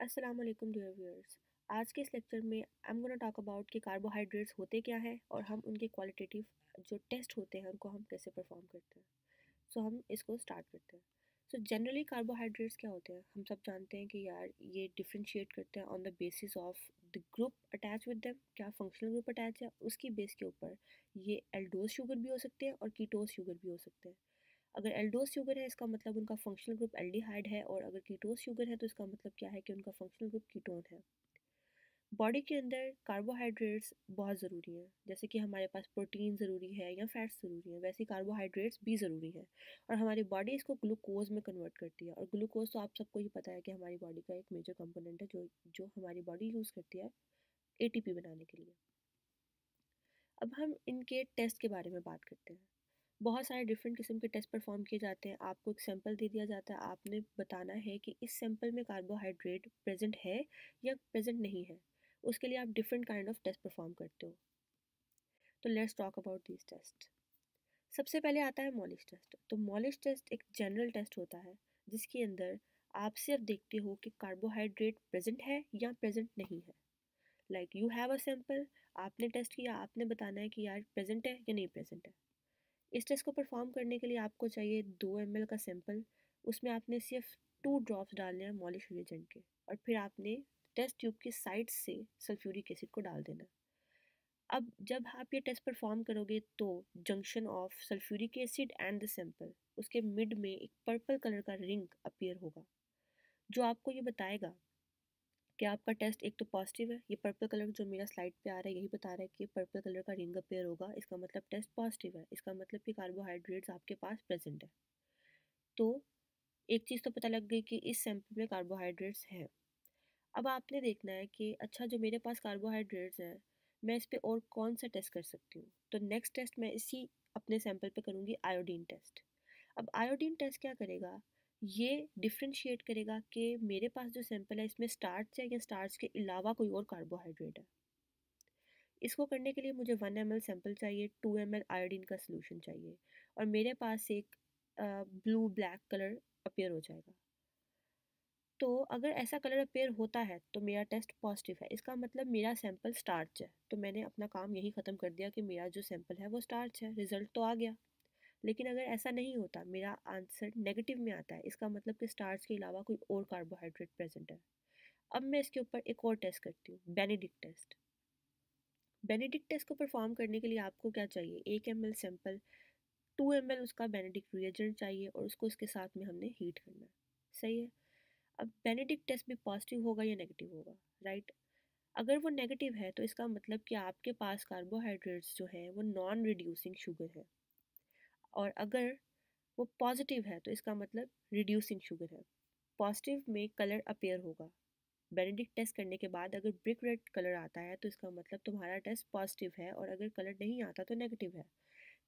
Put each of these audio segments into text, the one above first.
अस्सलाम वालेकुम dear viewers. आज के इस लेक्चर में I am gonna talk about कि कार्बोहाइड्रेट्स होते क्या हैं और हम उनके क्वालिटेटिव जो टेस्ट होते हैं उनको हम कैसे परफॉर्म करते हैं। हम इसको स्टार्ट करते हैं। जनरली कार्बोहाइड्रेट्स क्या होते हैं, हम सब जानते हैं कि यार ये डिफ्रेंशिएट करते हैं on the basis of the group attach with them, क्या फंक्शनल ग्रुप अटैच है उसकी बेस के ऊपर ये एल्डोज शुगर भी हो सकते हैं और कीटोज शुगर भी हो सकते हैं। अगर एल्डोज शुगर है इसका मतलब उनका फंक्शनल ग्रुप एल्डिहाइड है, और अगर कीटोज शुगर है तो इसका मतलब क्या है कि उनका फंक्शनल ग्रुप कीटोन है। बॉडी के अंदर कार्बोहाइड्रेट्स बहुत ज़रूरी हैं, जैसे कि हमारे पास प्रोटीन ज़रूरी है या फैट्स ज़रूरी है, वैसे ही कार्बोहाइड्रेट्स भी ज़रूरी हैं। और हमारी बॉडी इसको ग्लूकोज में कन्वर्ट करती है, और ग्लूकोज तो आप सबको ही पता है कि हमारी बॉडी का एक मेजर कंपोनेंट है जो जो हमारी बॉडी यूज़ करती है एटीपी बनाने के लिए। अब हम इनके टेस्ट के बारे में बात करते हैं। बहुत सारे डिफरेंट किस्म के टेस्ट परफॉर्म किए जाते हैं। आपको एक सैंपल दे दिया जाता है, आपने बताना है कि इस सैंपल में कार्बोहाइड्रेट प्रेजेंट है या प्रेजेंट नहीं है। उसके लिए आप different kind of test perform करते हो। तो let's talk about this test. सबसे पहले आता है मॉलिश टेस्ट। तो मॉलिश टेस्ट एक जनरल टेस्ट होता है जिसके अंदर आप सिर्फ देखते हो कि कार्बोहाइड्रेट प्रेजेंट है या प्रेजेंट नहीं है। Like you have a sample, आपने टेस्ट किया, आपने बताना है कि यार प्रेजेंट है या नहीं प्रेजेंट है। इस टेस्ट को परफॉर्म करने के लिए आपको चाहिए 2 ml का सैंपल। उसमें आपने सिर्फ 2 ड्रॉप्स डालने हैं मॉलिश रिएजेंट के, और फिर आपने टेस्ट ट्यूब की साइड से सल्फ्यूरिक एसिड को डाल देना। अब जब आप ये टेस्ट परफॉर्म करोगे तो junction of sulphuric acid and the sample, उसके मिड में एक पर्पल कलर का रिंग अपीयर होगा, जो आपको ये बताएगा कि आपका टेस्ट एक तो पॉजिटिव है। ये पर्पल कलर जो मेरा स्लाइड पे आ रहा है यही बता रहा है कि पर्पल कलर का रिंग अपेयर होगा, इसका मतलब टेस्ट पॉजिटिव है, इसका मतलब कि कार्बोहाइड्रेट्स आपके पास प्रेजेंट है। तो एक चीज़ तो पता लग गई कि इस सैंपल में कार्बोहाइड्रेट्स हैं। अब आपने देखना है कि अच्छा जो मेरे पास कार्बोहाइड्रेट्स हैं मैं इस पे और कौन सा टेस्ट कर सकती हूँ। तो नेक्स्ट टेस्ट मैं इसी अपने सैंपल पे करूँगी आयोडीन टेस्ट। अब आयोडीन टेस्ट क्या करेगा, ये डिफ्रेंशिएट करेगा कि मेरे पास जो सैंपल है इसमें स्टार्च है या स्टार्च के अलावा कोई और कार्बोहाइड्रेट है। इसको करने के लिए मुझे 1 ml सैंपल चाहिए, 2 ml आयोडीन का सोल्यूशन चाहिए, और मेरे पास एक ब्लू ब्लैक कलर अपेयर हो जाएगा। तो अगर ऐसा कलर अपेयर होता है तो मेरा टेस्ट पॉजिटिव है, इसका मतलब मेरा सैंपल स्टार्च है। तो मैंने अपना काम यही ख़त्म कर दिया कि मेरा जो सैंपल है वो स्टार्च है, रिजल्ट तो आ गया। लेकिन अगर ऐसा नहीं होता, मेरा आंसर नेगेटिव में आता है, इसका मतलब कि स्टार्च के अलावा कोई और कार्बोहाइड्रेट प्रेजेंट है। अब मैं इसके ऊपर एक और टेस्ट करती हूँ, बेनेडिक्ट टेस्ट। बेनेडिक्ट टेस्ट को परफॉर्म करने के लिए आपको क्या चाहिए, 1 ml सैंपल, 2 ml उसका बेनेडिक्ट रिएजेंट चाहिए, और उसको इसके साथ में हमने हीट करना है। सही है। अब बेनेडिक्ट टेस्ट भी पॉजिटिव होगा या नेगेटिव होगा, राइट। अगर वो नेगेटिव है तो इसका मतलब कि आपके पास कार्बोहाइड्रेट्स जो है वो नॉन रिड्यूसिंग शुगर है, और अगर वो पॉजिटिव है तो इसका मतलब रिड्यूसिंग शुगर है। पॉजिटिव में कलर अपेयर होगा। बेनेडिक्ट टेस्ट करने के बाद अगर ब्रिक रेड कलर आता है तो इसका मतलब तुम्हारा टेस्ट पॉजिटिव है, और अगर कलर नहीं आता तो नेगेटिव है।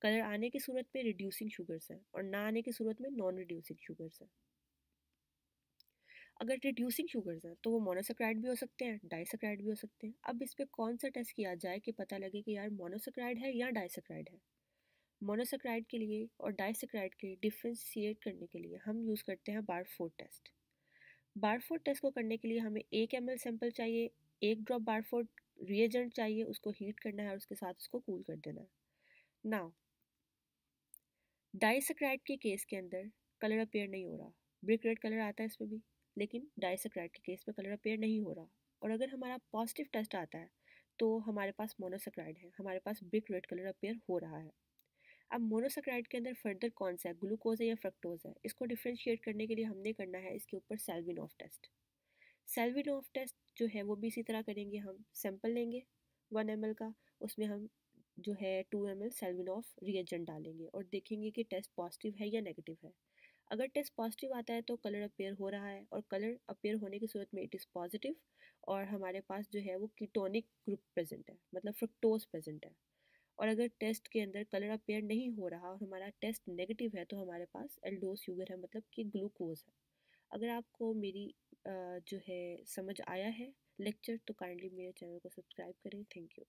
कलर आने की सूरत में रिड्यूसिंग शुगर्स है, और ना आने की सूरत में नॉन रिड्यूसिंग शुगर्स है। अगर रिड्यूसिंग शुगर्स हैं तो वो मोनोसेक्राइड भी हो सकते हैं, डाइसेक्राइड भी हो सकते हैं। अब इस पे कौन सा टेस्ट किया जाए कि पता लगे कि यार मोनोसेक्राइड है या डाइसेक्राइड है। मोनोसेक्राइड के लिए और डाइसेक्राइड के लिए डिफ्रेंशिएट करने के लिए हम यूज़ करते हैं बारफोर्ड टेस्ट। बारफोर्ड टेस्ट को करने के लिए हमें 1 ml सैंपल चाहिए, 1 ड्रॉप बारफोर्ड रिएजेंट चाहिए, उसको हीट करना है और उसके साथ उसको कूल कर देना है। नाउ डाइसेक्राइड के केस के अंदर कलर अपेयर नहीं हो रहा, ब्रिक रेड कलर आता है इसमें भी, लेकिन डाइसेक्राइड के केस में कलर अपेयर नहीं हो रहा। और अगर हमारा पॉजिटिव टेस्ट आता है तो हमारे पास मोनोसेक्राइड है, हमारे पास ब्रिक रेड कलर अपेयर हो रहा है। अब मोनोसेक्राइड के अंदर फर्दर कौन सा है, ग्लूकोज है या फ्रक्टोज है, इसको डिफ्रेंशिएट करने के लिए हमने करना है इसके ऊपर सेल्विनॉफ टेस्ट। सेल्विनॉफ टेस्ट जो है वो भी इसी तरह करेंगे, हम सैंपल लेंगे 1 ml का, उसमें हम जो है 2 ml सेल्विनॉफ रिएजेंट डालेंगे और देखेंगे कि टेस्ट पॉजिटिव है या नेगेटिव है। अगर टेस्ट पॉजिटिव आता है तो कलर अपेयर हो रहा है, और कलर अपेयर होने की सूरत में इट इज़ पॉजिटिव, और हमारे पास जो है वो कीटोनिक ग्रुप प्रेजेंट है, मतलब फ्रक्टोज प्रेजेंट है। और अगर टेस्ट के अंदर कलर अपेयर नहीं हो रहा और हमारा टेस्ट नेगेटिव है तो हमारे पास एल्डोज शुगर है, मतलब कि ग्लूकोज है। अगर आपको मेरी जो है समझ आया है लेक्चर तो काइंडली मेरे चैनल को सब्सक्राइब करें। Thank you.